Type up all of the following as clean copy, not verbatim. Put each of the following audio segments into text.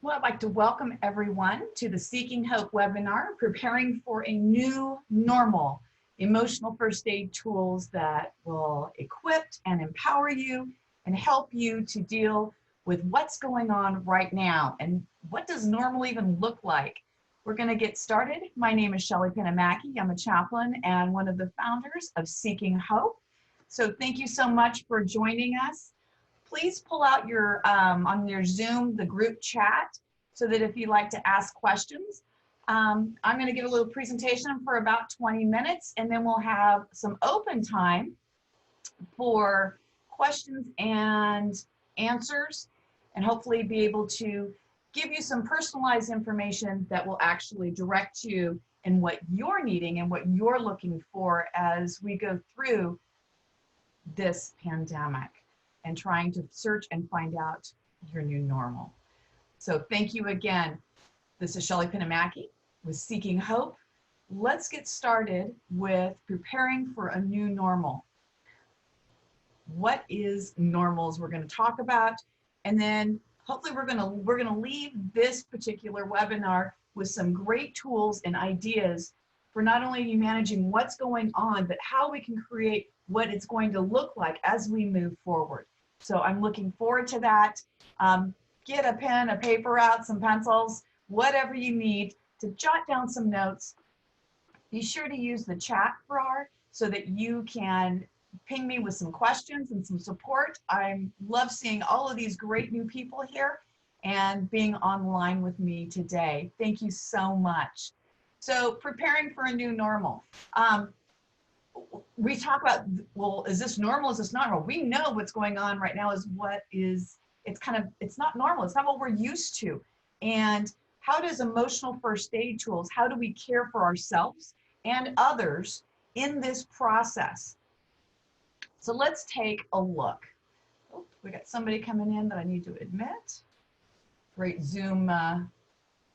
Well, I'd like to welcome everyone to the Seeking Hope webinar, Preparing for a New Normal, emotional first aid tools that will equip and empower you and help you to deal with what's going on right now and what does normal even look like. We're going to get started. My name is Shelley Pinamaki. I'm a chaplain and one of the founders of Seeking Hope. So thank you so much for joining us. Please pull out your, on your Zoom, the group chat, so that if you'd like to ask questions. I'm going to give a little presentation for about 20 minutes, and then we'll have some open time for questions and answers, and hopefully be able to give you some personalized information that will actually direct you in what you're needing and what you're looking for as we go through this pandemic and trying to search and find out your new normal. So thank you again. This is Shelley Pinamaki with Seeking Hope. Let's get started with preparing for a new normal. What is normals we're going to talk about, and then hopefully we're going to leave this particular webinar with some great tools and ideas for not only you managing what's going on, but how we can create what it's going to look like as we move forward. So I'm looking forward to that. Get a pen, a paper out, some pencils, whatever you need to jot down some notes. Be sure to use the chat bar so that you can ping me with some questions and some support. I love seeing all of these great new people here and being online with me today. Thank you so much. So preparing for a new normal. We talk about, well, is this normal? Is this not normal? We know what's going on right now is what is, it's not normal. It's not what we're used to. And how does emotional first aid tools, how do we care for ourselves and others in this process? So let's take a look. Oh, we got somebody coming in that I need to admit. Great Zoom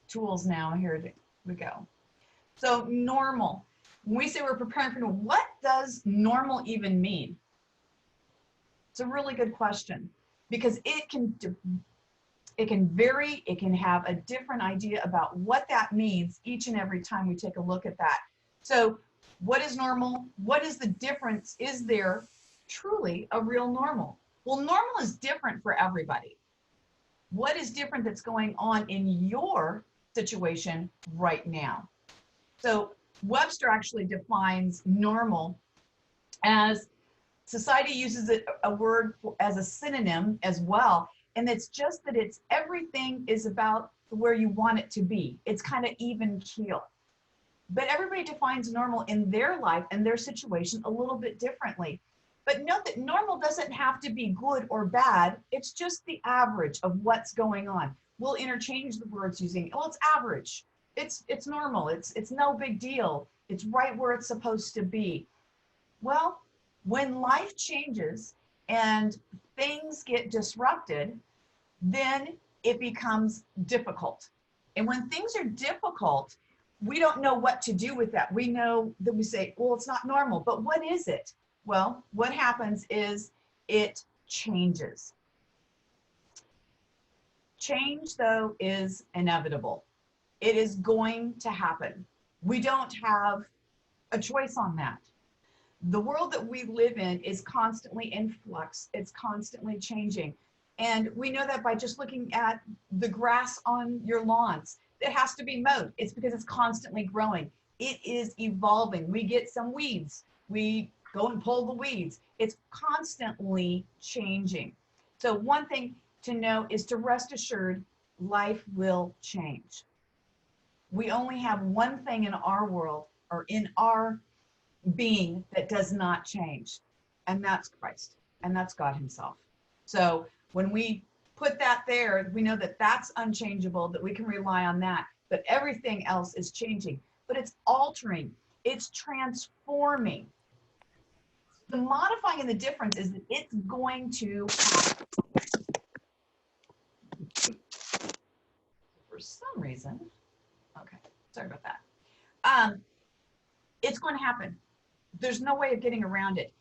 tools now. Here we go. So normal. When we say we're preparing for normal, what does normal even mean? It's a really good question because it can vary. It can have a different idea about what that means each and every time we take a look at that. So what is normal? What is the difference? Is there truly a real normal? Well, normal is different for everybody. What is different that's going on in your situation right now? So Webster actually defines normal as society uses it, a word as a synonym as well. And it's just that it's everything is about where you want it to be. It's kind of even keel. But everybody defines normal in their life and their situation a little bit differently. But note that normal doesn't have to be good or bad. It's just the average of what's going on. We'll interchange the words using, well, it's average. It's normal. It's no big deal. It's right where it's supposed to be. Well, when life changes and things get disrupted, then it becomes difficult. And when things are difficult, we don't know what to do with that. We know that we say, well, it's not normal, but what is it? Well, what happens is it changes. Change, though, is inevitable. It is going to happen. We don't have a choice on that. The world that we live in is constantly in flux. It's constantly changing. And we know that by just looking at the grass on your lawns. It has to be mowed. It's because it's constantly growing. It is evolving. We get some weeds. We go and pull the weeds. It's constantly changing. So one thing to know is to rest assured, life will change. We only have one thing in our world or in our being that does not change, and that's Christ, and that's God himself. So when we put that there, we know that that's unchangeable, that we can rely on that, but everything else is changing, but it's altering, it's transforming. The modifying and the difference is that it's going to happen. For some reason, okay, sorry about that. It's going to happen. There's no way of getting around it.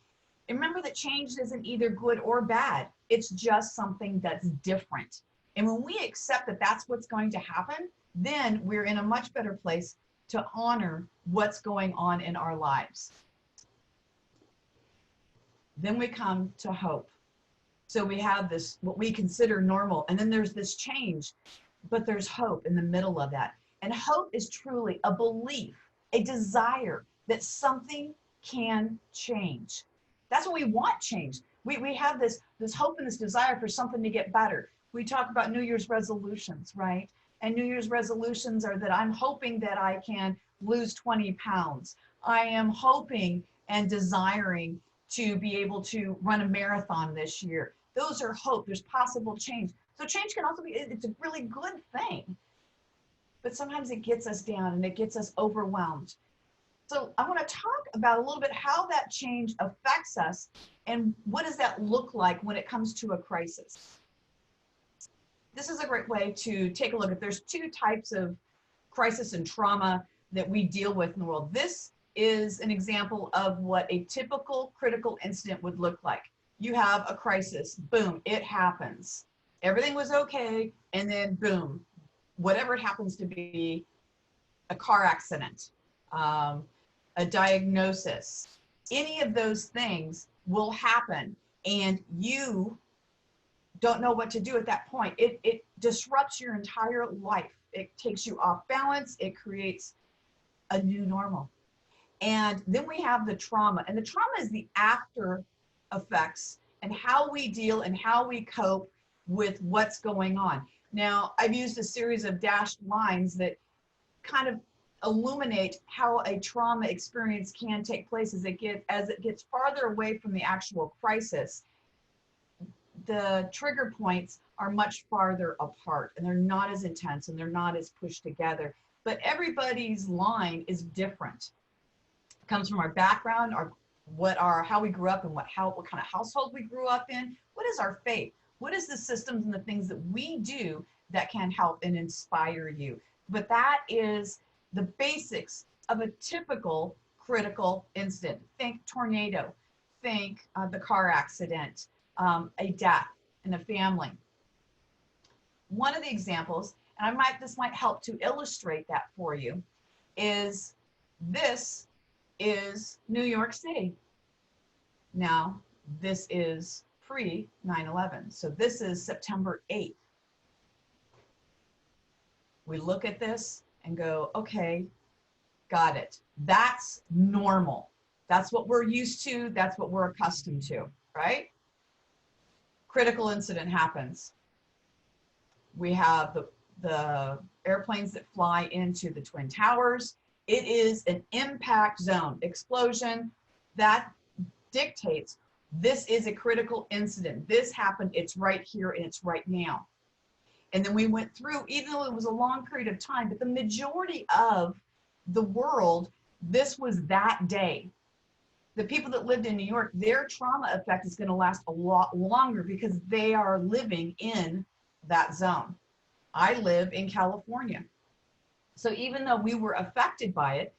And remember that change isn't either good or bad. It's just something that's different. And when we accept that that's what's going to happen, then we're in a much better place to honor what's going on in our lives. Then we come to hope. So we have this, what we consider normal, and then there's this change, but there's hope in the middle of that. And hope is truly a belief, a desire that something can change. That's what we want, change. We have this hope and this desire for something to get better. We talk about New Year's resolutions, right? And New Year's resolutions are that I'm hoping that I can lose 20 pounds. I am hoping and desiring to be able to run a marathon this year. Those are hope. There's possible change. So change can also be, it's a really good thing. But sometimes it gets us down and it gets us overwhelmed. So I want to talk about a little bit how that change affects us and what does that look like when it comes to a crisis. This is a great way to take a look at, there's two types of crisis and trauma that we deal with in the world. This is an example of what a typical critical incident would look like. You have a crisis, boom, it happens. Everything was okay, and then boom, whatever it happens to be, a car accident, a diagnosis, any of those things will happen, and you don't know what to do at that point. It disrupts your entire life. It takes you off balance. It creates a new normal. And then we have the trauma, and the trauma is the after effects and how we deal and how we cope with what's going on. Now, I've used a series of dashed lines that kind of illuminate how a trauma experience can take place as it gets farther away from the actual crisis. The trigger points are much farther apart, and they're not as intense and they're not as pushed together. But everybody's line is different. It comes from our background, how we grew up, and what kind of household we grew up in. What is our faith? What is the systems and the things that we do that can help and inspire you? But that is the basics of a typical critical incident. Think tornado, think the car accident, a death in a family. One of the examples, and this might help to illustrate that for you, is this is New York City. Now, this is pre 9/11. So this is September 8th. We look at this and go, okay, got it. That's normal. That's what we're used to. That's what we're accustomed to, right? Critical incident happens. We have the airplanes that fly into the Twin Towers. It is an impact zone. Explosion, that dictates this is a critical incident. This happened, it's right here and it's right now. And then we went through, even though it was a long period of time, but the majority of the world, this was that day. The people that lived in New York, their trauma effect is going to last a lot longer because they are living in that zone. I live in California. So even though we were affected by it,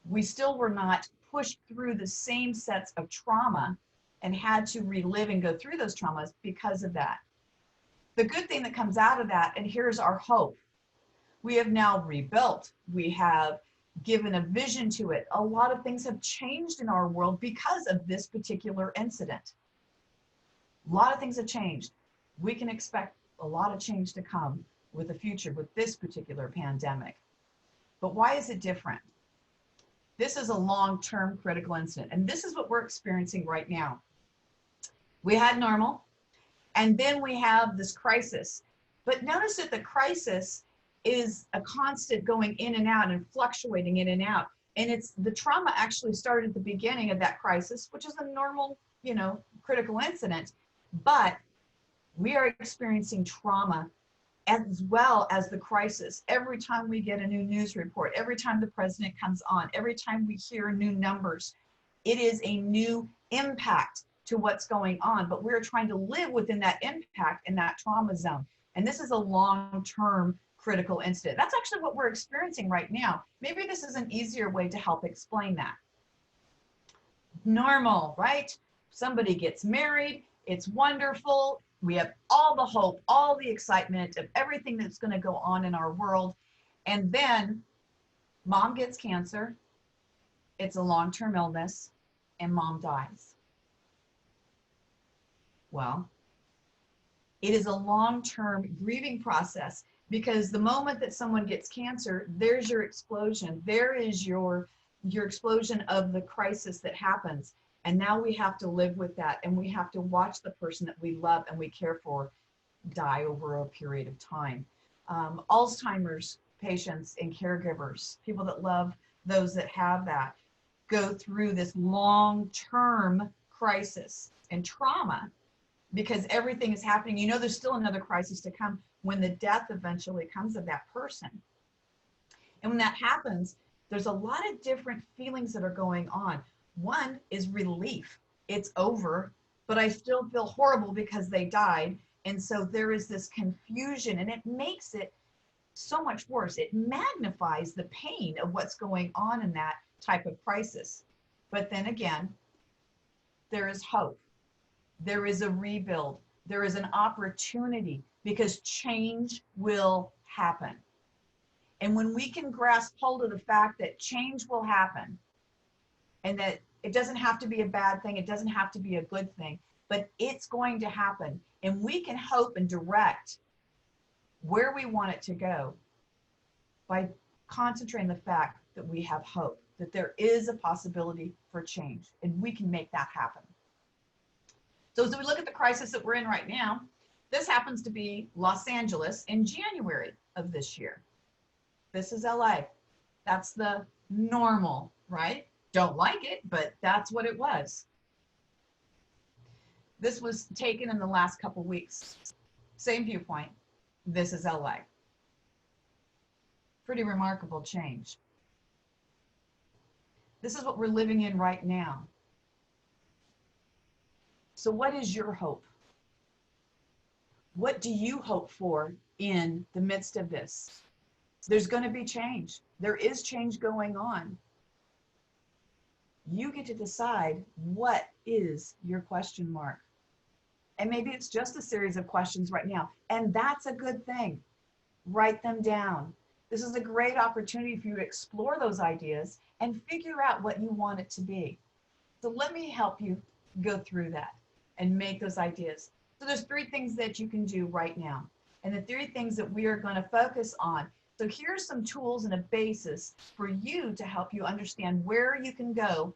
we still were not pushed through the same sets of trauma and had to relive and go through those traumas because of that. The good thing that comes out of that, and here's our hope, we have now rebuilt, we have given a vision to it. A lot of things have changed in our world because of this particular incident. A lot of things have changed. We can expect a lot of change to come with the future with this particular pandemic. But why is it different? This is a long-term critical incident, and this is what we're experiencing right now. We had normal, and then we have this crisis. But notice that the crisis is a constant going in and out and fluctuating in and out. And it's the trauma actually started at the beginning of that crisis, which is a normal, critical incident. But we are experiencing trauma as well as the crisis. Every time we get a new news report, every time the president comes on, every time we hear new numbers, it is a new impact to what's going on. But we're trying to live within that impact in that trauma zone. And this is a long-term critical incident. That's actually what we're experiencing right now. Maybe this is an easier way to help explain that. Normal, right? Somebody gets married, it's wonderful, We have all the hope, all the excitement of everything that's going to go on in our world. And then mom gets cancer. It's a long-term illness and mom dies. Well, it is a long-term grieving process because the moment that someone gets cancer, there's your explosion. There is your explosion of the crisis that happens. And now we have to live with that, and we have to watch the person that we love and we care for die over a period of time. Alzheimer's patients and caregivers, people that love those that have that, go through this long-term crisis and trauma because everything is happening. You know, there's still another crisis to come when the death eventually comes of that person. And when that happens, there's a lot of different feelings that are going on. One is relief. It's over, but I still feel horrible because they died. And so there is this confusion, and it makes it so much worse. It magnifies the pain of what's going on in that type of crisis. But then again, there is hope. There is a rebuild. There is an opportunity because change will happen. And when we can grasp hold of the fact that change will happen and that it doesn't have to be a bad thing, it doesn't have to be a good thing, but it's going to happen, and we can hope and direct where we want it to go by concentrating the fact that we have hope, that there is a possibility for change, and we can make that happen. So as we look at the crisis that we're in right now, this happens to be Los Angeles in January of this year. This is LA. That's the normal, right? Don't like it, but that's what it was. This was taken in the last couple weeks. Same viewpoint. This is LA. Pretty remarkable change. This is what we're living in right now. So what is your hope? What do you hope for in the midst of this? There's going to be change. There is change going on. You get to decide what is your question mark. And maybe it's just a series of questions right now. And that's a good thing. Write them down. This is a great opportunity for you to explore those ideas and figure out what you want it to be. So let me help you go through that and make those ideas. So there's 3 things that you can do right now. And the 3 things that we are going to focus on. So here's some tools and a basis for you to help you understand where you can go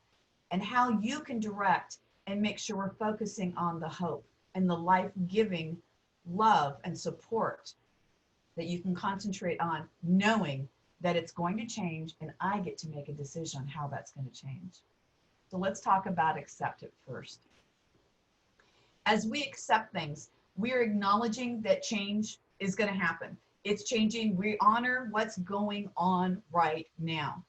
and how you can direct and make sure we're focusing on the hope and the life-giving love and support that you can concentrate on, knowing that it's going to change and I get to make a decision on how that's going to change. So let's talk about accept it first. As we accept things, we're acknowledging that change is going to happen. It's changing. We honor what's going on right now.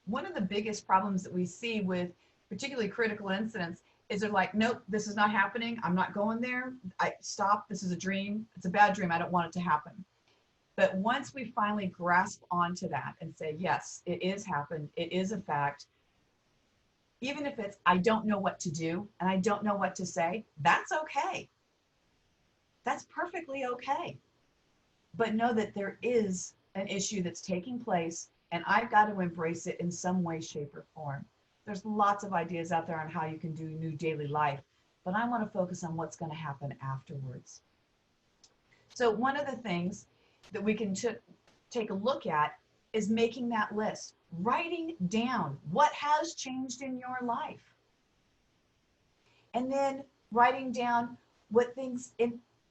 One of the biggest problems that we see with particularly critical incidents is they're like, nope, this is not happening. I'm not going there. Stop. This is a dream. It's a bad dream. I don't want it to happen. But once we finally grasp onto that and say, yes, it is happened. It is a fact. Even if it's, I don't know what to do and I don't know what to say, that's okay. That's perfectly okay. But know that there is an issue that's taking place and I've got to embrace it in some way, shape, or form. There's lots of ideas out there on how you can do new daily life, but I want to focus on what's going to happen afterwards. So one of the things that we can take a look at is making that list, writing down what has changed in your life. And then writing down what things,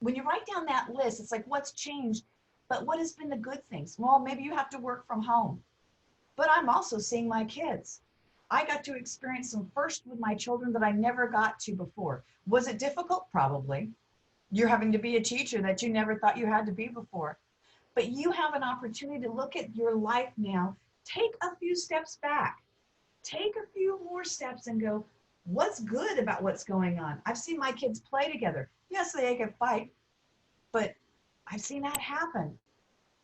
when you write down that list, it's like what's changed, but what has been the good things? Well, maybe you have to work from home, but I'm also seeing my kids. I got to experience some first with my children that I never got to before. Was it difficult? Probably. You're having to be a teacher that you never thought you had to be before. But you have an opportunity to look at your life now, take a few steps back, take a few more steps and go, what's good about what's going on? I've seen my kids play together. Yes, they can fight, but I've seen that happen.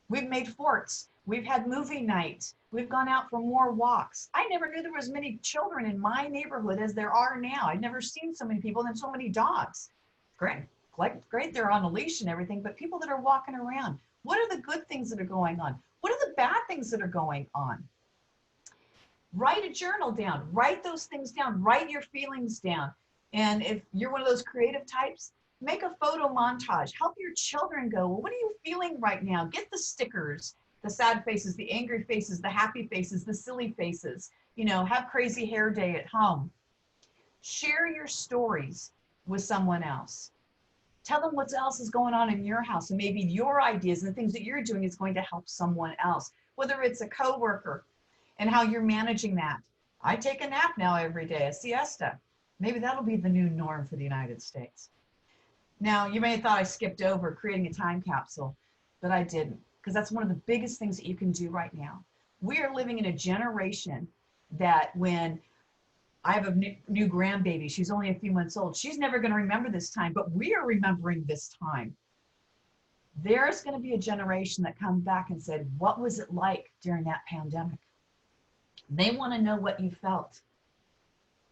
We've made forts. We've had movie nights. We've gone out for more walks. I never knew there was as many children in my neighborhood as there are now. I've never seen so many people and so many dogs. Great. Like, great, they're on a leash and everything, but people that are walking around, what are the good things that are going on? What are the bad things that are going on? Write a journal down, write those things down, write your feelings down. And if you're one of those creative types, make a photo montage. Help your children go, well, what are you feeling right now? Get the stickers, the sad faces, the angry faces, the happy faces, the silly faces. You know, have crazy hair day at home. Share your stories with someone else. Tell them what else is going on in your house, and maybe your ideas and the things that you're doing is going to help someone else, whether it's a coworker and how you're managing that. I take a nap now every day, a siesta. Maybe that'll be the new norm for the United States. Now, you may have thought I skipped over creating a time capsule, but I didn't, because that's one of the biggest things that you can do right now. We are living in a generation that when I have a new grandbaby, she's only a few months old, she's never going to remember this time, but we are remembering this time. There's going to be a generation that comes back and said, what was it like during that pandemic? They want to know what you felt.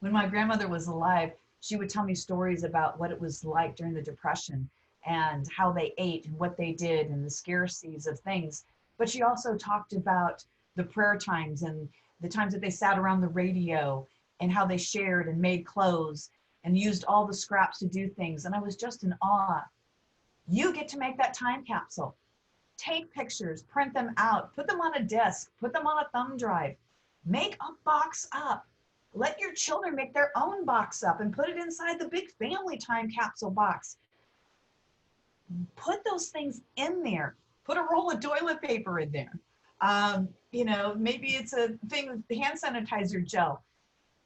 When my grandmother was alive, she would tell me stories about what it was like during the Depression and how they ate and what they did and the scarcities of things. But she also talked about the prayer times and the times that they sat around the radio and how they shared and made clothes and used all the scraps to do things. And I was just in awe. You get to make that time capsule. Take pictures, print them out, put them on a disk, put them on a thumb drive, make a box up. Let your children make their own box up and put it inside the big family time capsule box. Put those things in there. Put a roll of toilet paper in there. You know, maybe it's a thing with hand sanitizer gel.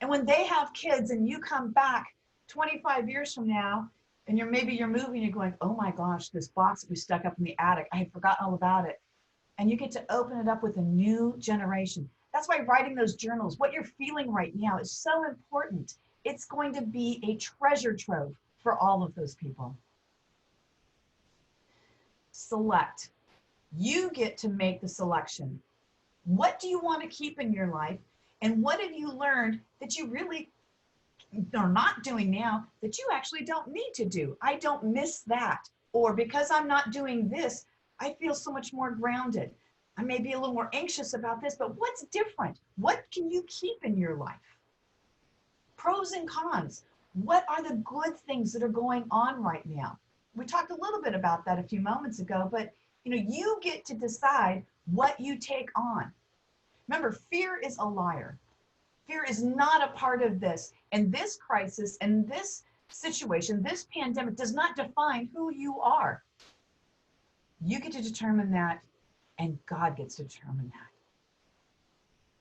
And when they have kids and you come back 25 years from now, and maybe you're moving, you're going, oh my gosh, this box that we stuck up in the attic, I had forgotten all about it. And you get to open it up with a new generation. That's why writing those journals, what you're feeling right now, is so important. It's going to be a treasure trove for all of those people. Select. You get to make the selection. What do you want to keep in your life? And what have you learned that you really are not doing now that you actually don't need to do? I don't miss that. Or because I'm not doing this, I feel so much more grounded. I may be a little more anxious about this, but what's different? What can you keep in your life? Pros and cons. What are the good things that are going on right now? We talked a little bit about that a few moments ago, but you know, you get to decide what you take on. Remember, fear is a liar. Fear is not a part of this. And this crisis and this situation, this pandemic does not define who you are. You get to determine that, and God gets to determine that.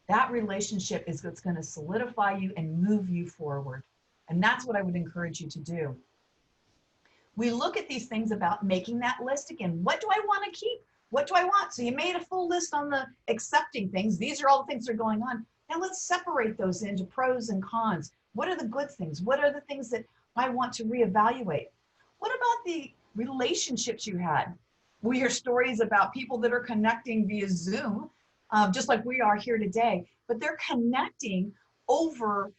That relationship is what's going to solidify you and move you forward. And that's what I would encourage you to do. We look at these things about making that list again. What do I want to keep? What do I want? So you made a full list on the accepting things. These are all the things that are going on. Now let's separate those into pros and cons. What are the good things? What are the things that I want to reevaluate? What about the relationships you had? We hear stories about people that are connecting via Zoom, just like we are here today, but they're connecting over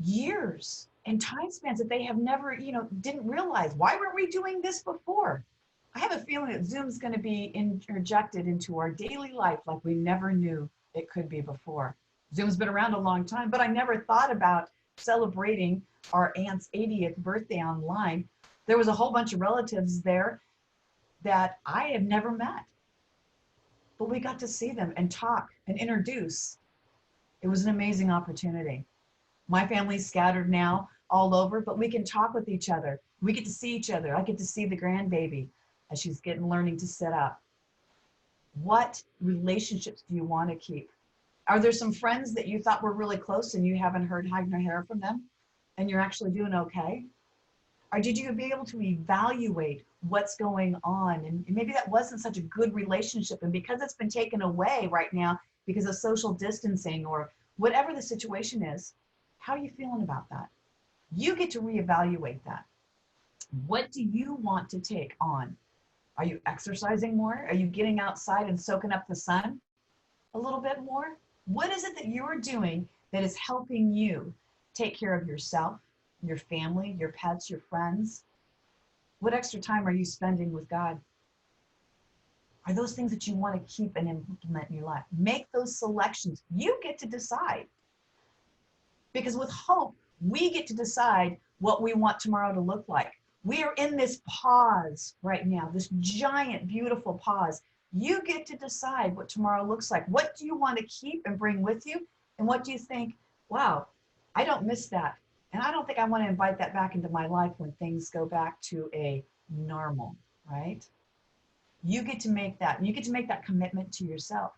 years and time spans that they have never, didn't realize. Why weren't we doing this before? I have a feeling that Zoom's going to be interjected into our daily life like we never knew it could be before. Zoom's been around a long time, but I never thought about celebrating our aunt's 80th birthday online. There was a whole bunch of relatives there that I had never met, but we got to see them and talk and introduce. It was an amazing opportunity. My family's scattered now all over, but we can talk with each other. We get to see each other. I get to see the grandbaby as she's learning to sit up. What relationships do you want to keep? Are there some friends that you thought were really close and you haven't heard nor hear from them and you're actually doing okay? Or did you be able to evaluate what's going on? And maybe that wasn't such a good relationship, and because it's been taken away right now because of social distancing or whatever the situation is, how are you feeling about that? You get to reevaluate that. What do you want to take on? Are you exercising more? Are you getting outside and soaking up the sun a little bit more? What is it that you're doing that is helping you take care of yourself, your family, your pets, your friends? What extra time are you spending with God? Are those things that you want to keep and implement in your life? Make those selections. You get to decide. Because with hope, we get to decide what we want tomorrow to look like. We are in this pause right now, this giant, beautiful pause. You get to decide what tomorrow looks like. What do you want to keep and bring with you? And what do you think, wow, I don't miss that. And I don't think I want to invite that back into my life when things go back to a normal, right? You get to make that. And you get to make that commitment to yourself.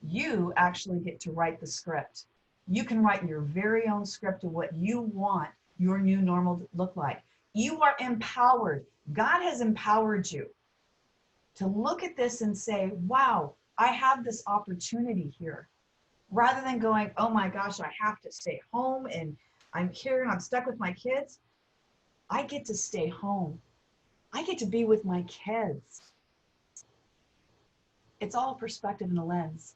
You actually get to write the script. You can write your very own script of what you want your new normal to look like. You are empowered. God has empowered you to look at this and say, wow, I have this opportunity here. Rather than going, oh my gosh, I have to stay home and I'm here and I'm stuck with my kids. I get to stay home. I get to be with my kids. It's all perspective and a lens.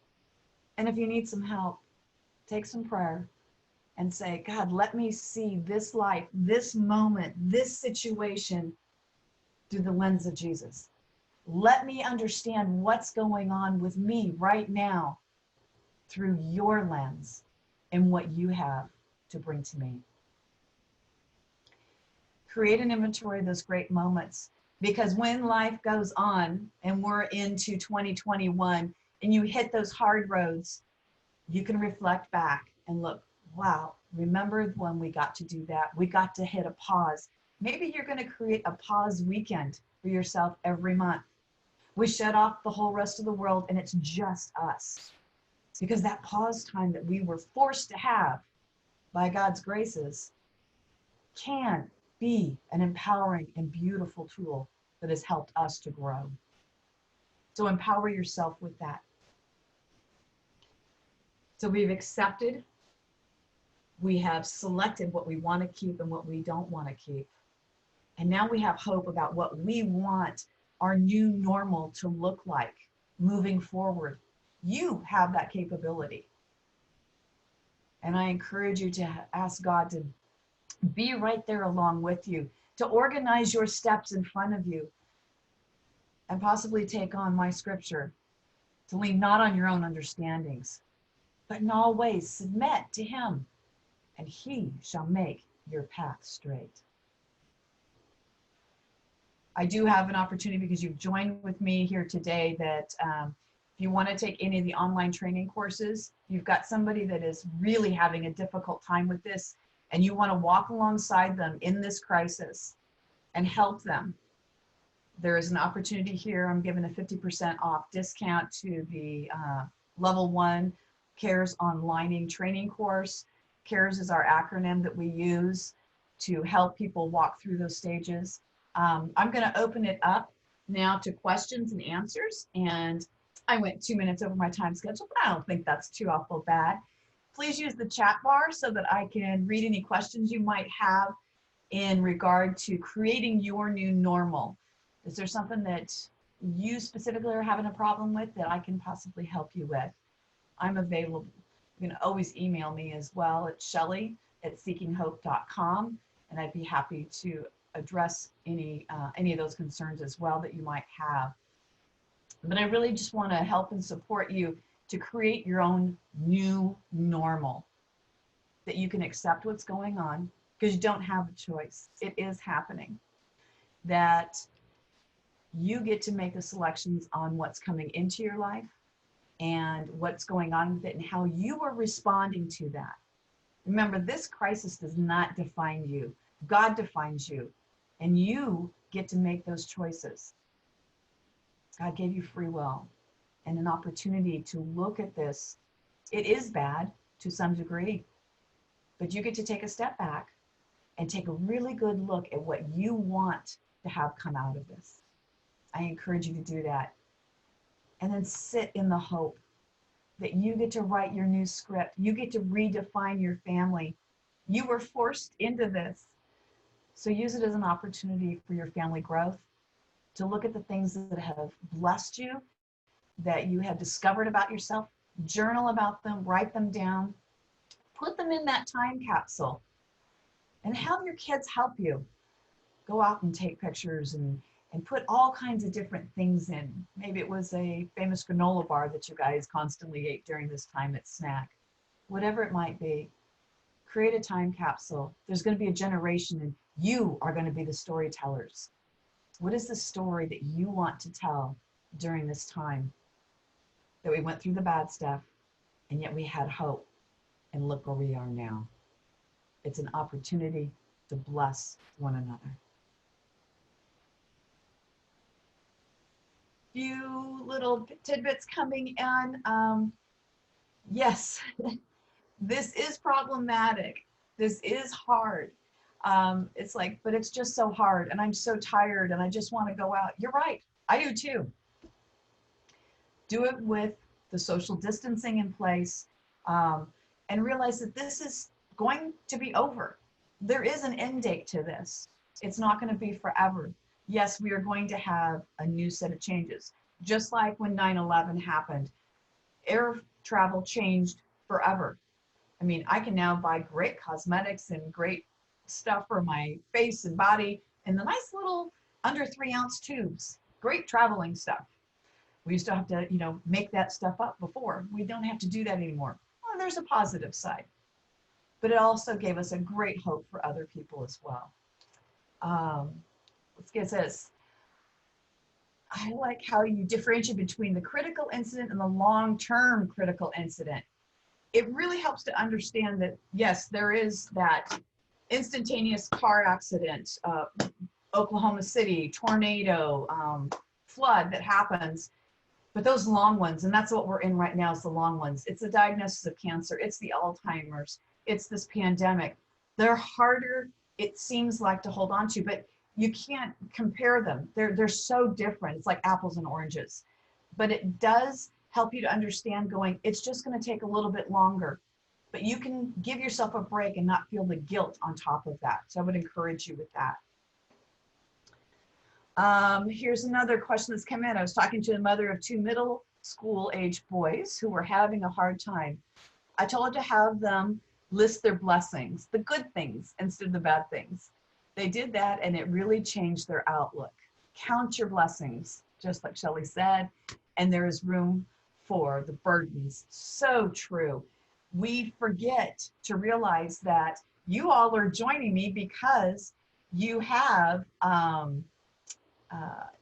And if you need some help, take some prayer and say, God, let me see this life, this moment, this situation through the lens of Jesus. Let me understand what's going on with me right now through your lens and what you have to bring to me. Create an inventory of those great moments, because when life goes on and we're into 2021 and you hit those hard roads, you can reflect back and look, wow, remember when we got to do that? We got to hit a pause. Maybe you're going to create a pause weekend for yourself every month. We shut off the whole rest of the world and it's just us. Because that pause time that we were forced to have by God's graces can be an empowering and beautiful tool that has helped us to grow. So empower yourself with that. So we've accepted, we have selected what we want to keep and what we don't want to keep. And now we have hope about what we want our new normal to look like moving forward. You have that capability. And I encourage you to ask God to be right there along with you, to organize your steps in front of you, and possibly take on my scripture, to lean not on your own understandings, but in all ways submit to him, and he shall make your path straight. I do have an opportunity, because you've joined with me here today, that if you want to take any of the online training courses, you've got somebody that is really having a difficult time with this, and you want to walk alongside them in this crisis and help them. There is an opportunity here. I'm giving a 50% off discount to the level 1 CARES Onlining training course. CARES is our acronym that we use to help people walk through those stages. I'm going to open it up now to questions and answers. And I went 2 minutes over my time schedule, but I don't think that's too awful bad. Please use the chat bar so that I can read any questions you might have in regard to creating your new normal. Is there something that you specifically are having a problem with that I can possibly help you with? I'm available. You can always email me as well at Shelly@seekinghope.com, and I'd be happy to address any of those concerns as well that you might have. But I really just want to help and support you to create your own new normal, that you can accept what's going on, because you don't have a choice. It is happening. That you get to make the selections on what's coming into your life and what's going on with it and how you are responding to that. Remember, this crisis does not define you. God defines you, and you get to make those choices. God gave you free will and an opportunity to look at this. It is bad to some degree, but you get to take a step back and take a really good look at what you want to have come out of this. I encourage you to do that. And then sit in the hope that you get to write your new script. You get to redefine your family. You were forced into this. So use it as an opportunity for your family growth, to look at the things that have blessed you, that you have discovered about yourself, journal about them, write them down, put them in that time capsule, and have your kids help you. go out and take pictures and put all kinds of different things in. Maybe it was a famous granola bar that you guys constantly ate during this time at snack. Whatever it might be, create a time capsule. There's going to be a generation and you are going to be the storytellers. What is the story that you want to tell during this time that we went through the bad stuff and yet we had hope, and look where we are now. It's an opportunity to bless one another. Few little tidbits coming in. Yes, this is problematic. This is hard. It's like, but it's just so hard and I'm so tired and I just want to go out. You're right. I do too. Do it with the social distancing in place, and realize that this is going to be over. There is an end date to this. It's not going to be forever. Yes, we are going to have a new set of changes. Just like when 9/11 happened, air travel changed forever. I mean, I can now buy great cosmetics and great stuff for my face and body in the nice little under 3-ounce tubes. Great traveling stuff. We used to have to, make that stuff up before. We don't have to do that anymore. Well, there's a positive side, but it also gave us a great hope for other people as well. Let's get this. I like how you differentiate between the critical incident and the long-term critical incident. It really helps to understand that, yes, there is that instantaneous car accident, Oklahoma City, tornado, flood that happens, but those long ones, and that's what we're in right now, is the long ones. It's the diagnosis of cancer, it's the Alzheimer's, it's this pandemic. They're harder, it seems like, to hold on to, but you can't compare them. They're so different. It's like apples and oranges. But it does help you to understand going, it's just going to take a little bit longer. But you can give yourself a break and not feel the guilt on top of that. So I would encourage you with that. Here's another question that's come in. I was talking to a mother of 2 middle school age boys who were having a hard time. I told her to have them list their blessings, the good things instead of the bad things. They did that and it really changed their outlook. Count your blessings, just like Shelley said, and there is room for the burdens. So true. We forget to realize that you all are joining me because you have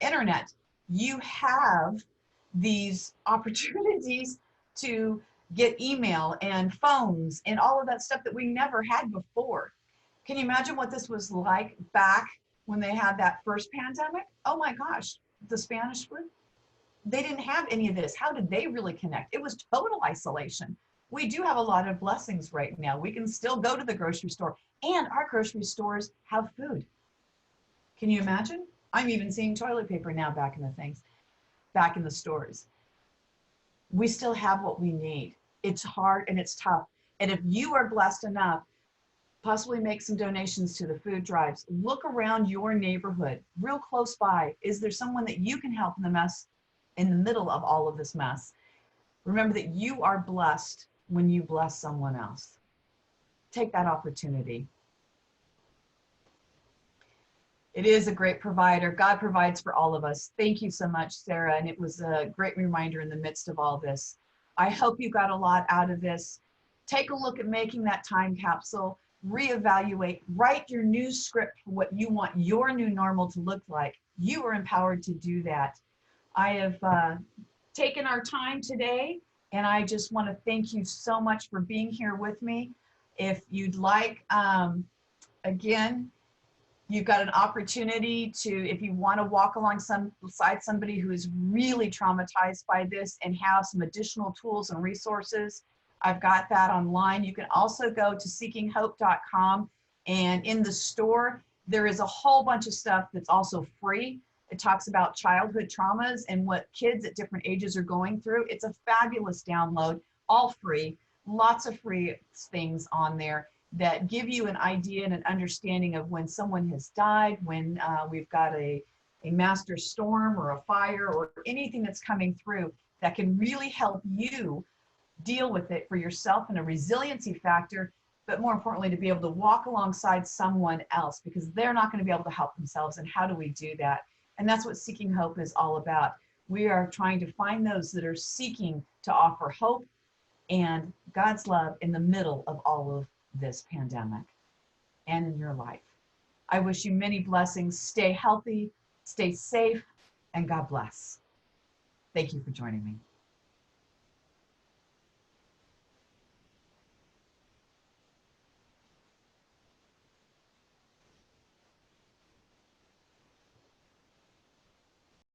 internet. You have these opportunities to get email and phones and all of that stuff that we never had before. Can you imagine what this was like back when they had that first pandemic? Oh my gosh, the Spanish flu. They didn't have any of this. How did they really connect? It was total isolation. We do have a lot of blessings right now. We can still go to the grocery store, and our grocery stores have food. Can you imagine? I'm even seeing toilet paper now back in the things, back in the stores. We still have what we need. It's hard and it's tough. And if you are blessed enough, possibly make some donations to the food drives. Look around your neighborhood, real close by. Is there someone that you can help in the mess, in the middle of all of this mess? Remember that you are blessed when you bless someone else. Take that opportunity. It is a great provider. God provides for all of us. Thank you so much, Sarah. And it was a great reminder in the midst of all this. I hope you got a lot out of this. Take a look at making that time capsule. Reevaluate, write your new script for what you want your new normal to look like. You are empowered to do that. I have taken our time today, and I just want to thank you so much for being here with me. If you'd like, again, you've got an opportunity to, if you want to walk alongside somebody who is really traumatized by this and have some additional tools and resources, I've got that online. You can also go to seekinghope.com, and in the store, there is a whole bunch of stuff that's also free. It talks about childhood traumas and what kids at different ages are going through. It's a fabulous download, all free, lots of free things on there that give you an idea and an understanding of when someone has died, when we've got a master storm or a fire or anything that's coming through that can really help you deal with it for yourself, and a resiliency factor but more importantly, to be able to walk alongside someone else because they're not going to be able to help themselves. And how do we do that? And that's what Seeking Hope is all about. We are trying to find those that are seeking to offer hope and God's love in the middle of all of this pandemic and in your life. I wish you many blessings. Stay healthy, stay safe, and God bless. Thank you for joining me.